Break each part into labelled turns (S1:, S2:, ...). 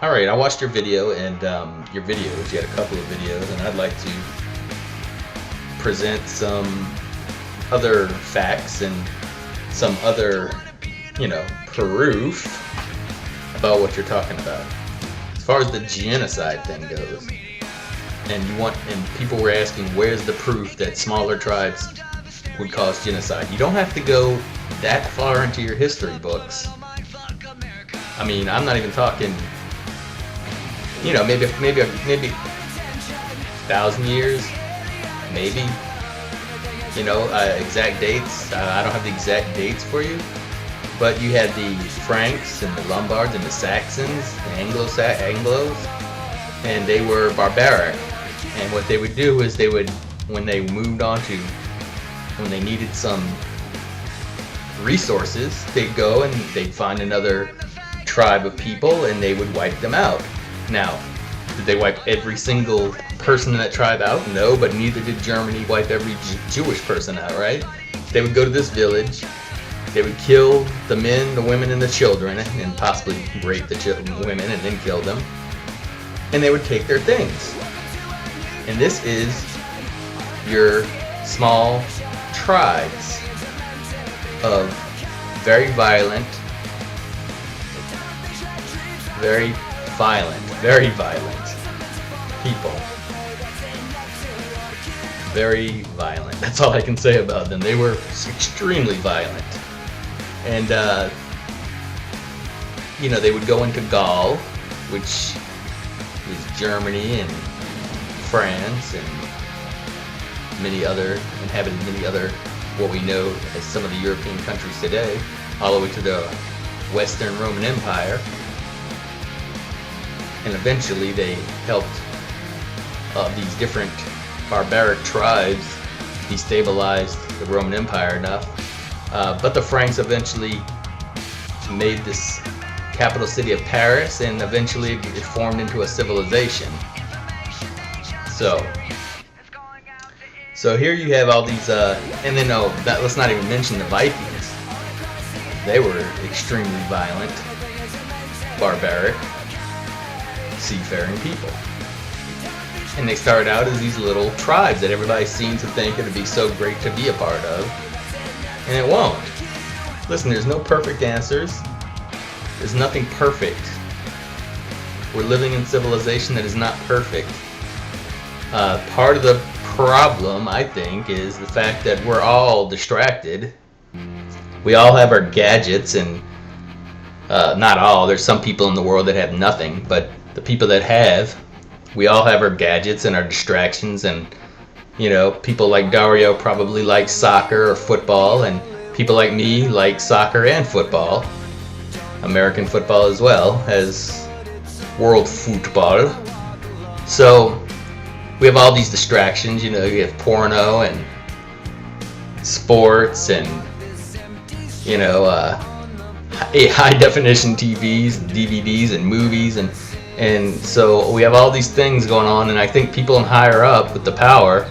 S1: Alright, I watched your video and your videos. You had a couple of videos, and I'd like to present some other facts and some other, proof about what you're talking about. As far as the genocide thing goes, and people were asking, where's the proof that smaller tribes would cause genocide? You don't have to go that far into your history books. I mean, I'm not even talking, maybe 1,000 years, maybe. Exact dates. I don't have the exact dates for you, but you had the Franks and the Lombards and the Saxons, the Anglos, and they were barbaric. And what they would do is when they needed some resources, they'd go and they'd find another tribe of people and they would wipe them out. Now, did they wipe every single person in that tribe out? No, but neither did Germany wipe every Jewish person out, right? They would go to this village, they would kill the men, the women, and the children, and possibly rape the women and then kill them, and they would take their things. And this is your small tribes of very violent people. Very violent. That's all I can say about them. They were extremely violent. And, they would go into Gaul, which is Germany and France and inhabited many other, what we know as some of the European countries today, all the way to the Western Roman Empire. And eventually they helped these different barbaric tribes destabilize the Roman Empire enough. But the Franks eventually made this capital city of Paris, and eventually it formed into a civilization. So here you have all these, and then let's not even mention the Vikings. They were extremely violent, barbaric, seafaring people. And they started out as these little tribes that everybody seemed to think it would be so great to be a part of. And it won't. Listen, there's no perfect answers. There's nothing perfect. We're living in civilization that is not perfect. Part of the problem, I think, is the fact that we're all distracted. We all have our gadgets, and not all. There's some people in the world that have nothing, but the people that have, we all have our gadgets and our distractions, and people like Dario probably like soccer or football, and people like me like soccer and football, American football as well as world football. So we have all these distractions. You have porno and sports and high definition TVs and DVDs and movies, and so we have all these things going on, and I think people in higher up with the power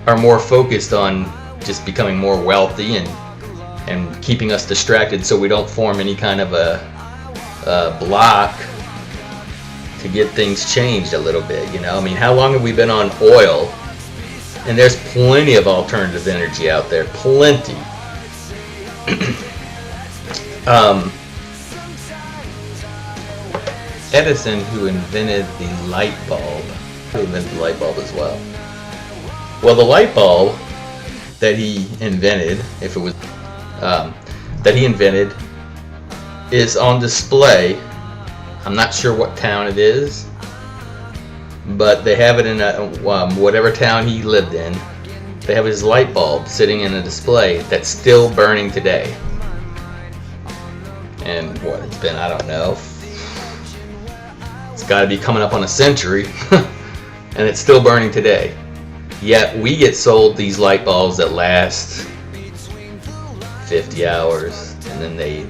S1: are more focused on just becoming more wealthy and keeping us distracted so we don't form any kind of a block to get things changed a little bit. I mean, how long have we been on oil? And there's plenty of alternative energy out there, plenty. Edison, who invented the light bulb, as well. Well, the light bulb that he invented, is on display. I'm not sure what town it is, but they have it in whatever town he lived in. They have his light bulb sitting in a display that's still burning today. And what it's been, I don't know. It's got to be coming up on a century, and it's still burning today. Yet we get sold these light bulbs that last 50 hours, and then they,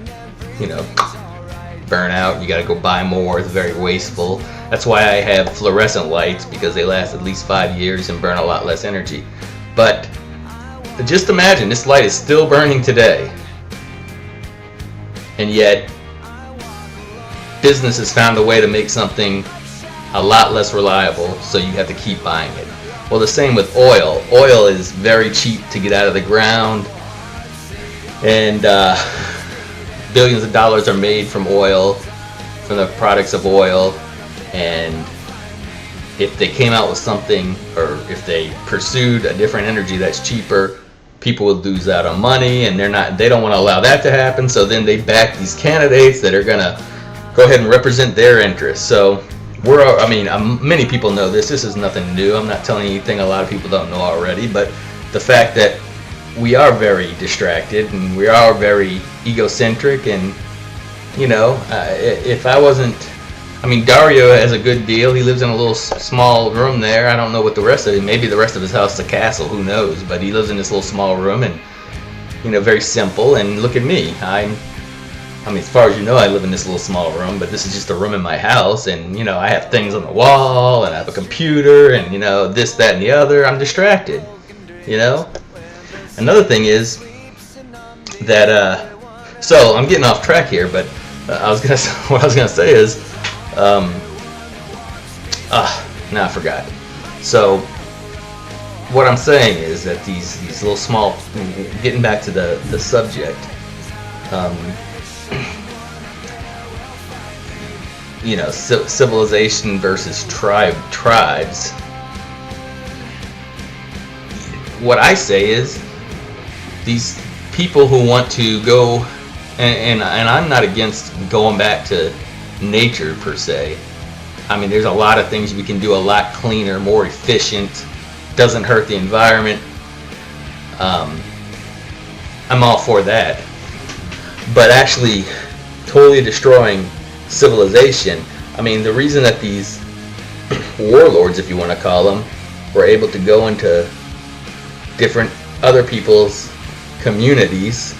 S1: burn out. You got to go buy more. It's very wasteful. That's why I have fluorescent lights, because they last at least 5 years and burn a lot less energy. But just imagine, this light is still burning today, and yet business has found a way to make something a lot less reliable, so you have to keep buying it. Well, the same with oil. Oil is very cheap to get out of the ground, and billions of dollars are made from oil, from the products of oil, and if they came out with something, or if they pursued a different energy that's cheaper, people would lose out on money, and they don't want to allow that to happen, so then they back these candidates that are going to go ahead and represent their interests. So many people know this. This is nothing new. I'm not telling you anything a lot of people don't know already, but the fact that we are very distracted and we are very egocentric, and if I wasn't, Dario has a good deal. He lives in a little small room there. I don't know what the rest of it, maybe the rest of his house is a castle, who knows, but he lives in this little small room, and very simple. And look at me. As far as you know, I live in this little small room, but this is just a room in my house, and I have things on the wall, and I have a computer, and this, that, and the other. I'm distracted. Another thing is that so I'm getting off track here, but what I was gonna say is now I forgot. So what I'm saying is that these little small, getting back to the subject, civilization versus tribes. What I say is, these people who want to go, and I'm not against going back to nature per se. There's a lot of things we can do a lot cleaner, more efficient, doesn't hurt the environment. I'm all for that. But actually totally destroying civilization, the reason that these warlords, if you want to call them, were able to go into different other people's communities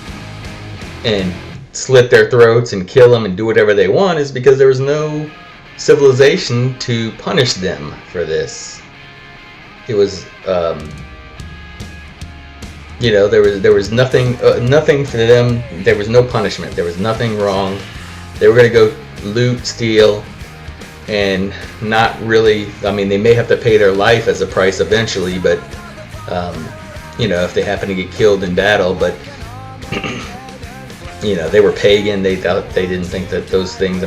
S1: and slit their throats and kill them and do whatever they want, is because there was no civilization to punish them for this. It was there was nothing for them. There was no punishment. There was nothing wrong. They were going to go loot, steal, and not really. They may have to pay their life as a price eventually, but if they happen to get killed in battle. But they were pagan. They didn't think that those things.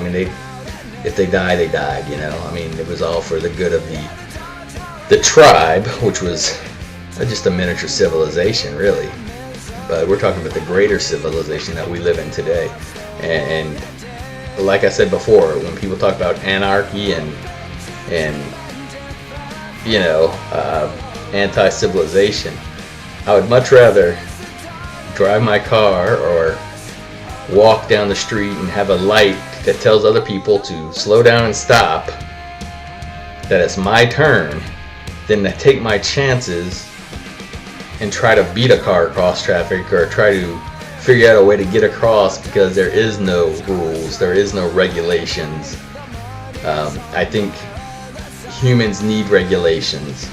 S1: If they died, they died. It was all for the good of the tribe, which was just a miniature civilization, really. But we're talking about the greater civilization that we live in today. And like I said before, when people talk about anarchy and anti-civilization, I would much rather drive my car or walk down the street and have a light that tells other people to slow down and stop, that it's my turn, than to take my chances and try to beat a car across traffic, or try to figure out a way to get across, because there is no rules, there is no regulations. I think humans need regulations.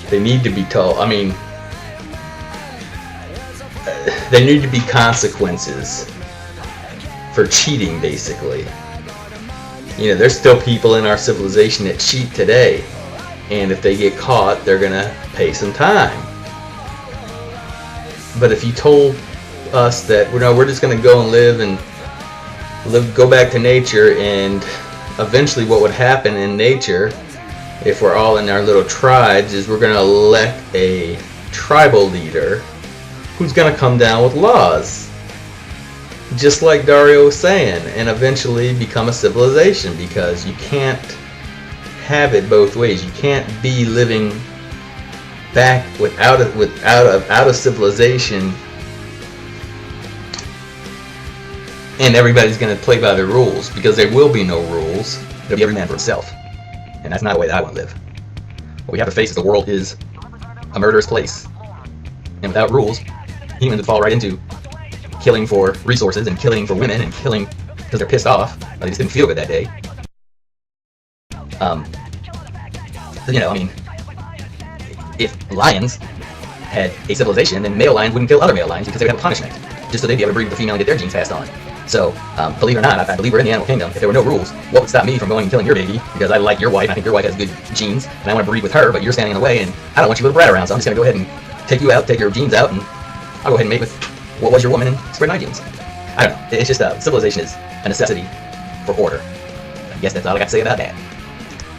S1: They need to be told. There need to be consequences for cheating, basically. There's still people in our civilization that cheat today, and if they get caught, they're gonna pay some time. But if you told us that we're just going to go and go back to nature, and eventually what would happen in nature, if we're all in our little tribes, is we're going to elect a tribal leader who's going to come down with laws, just like Dario was saying, and eventually become a civilization, because you can't have it both ways. You can't be living back out of civilization, and everybody's going to play by the rules, because there will be no rules. There'll be every man for himself, and that's not the way that I want to live. What we have to face is the world is a murderous place, and without rules, humans would fall right into killing for resources, and killing for women, and killing because they're pissed off, or they just didn't feel good that day. If lions had a civilization, then male lions wouldn't kill other male lions, because they would have a punishment, just so they'd be able to breed with the female and get their genes passed on. So, believe it or not, I believe we're in the animal kingdom. If there were no rules, what would stop me from going and killing your baby? Because I like your wife, and I think your wife has good genes, and I want to breed with her, but you're standing in the way, and I don't want your little brat around, so I'm just going to go ahead and take you out, take your genes out, and I'll go ahead and mate with what was your woman and spread my genes. I don't know. It's just civilization is a necessity for order. I guess that's all I got to say about that.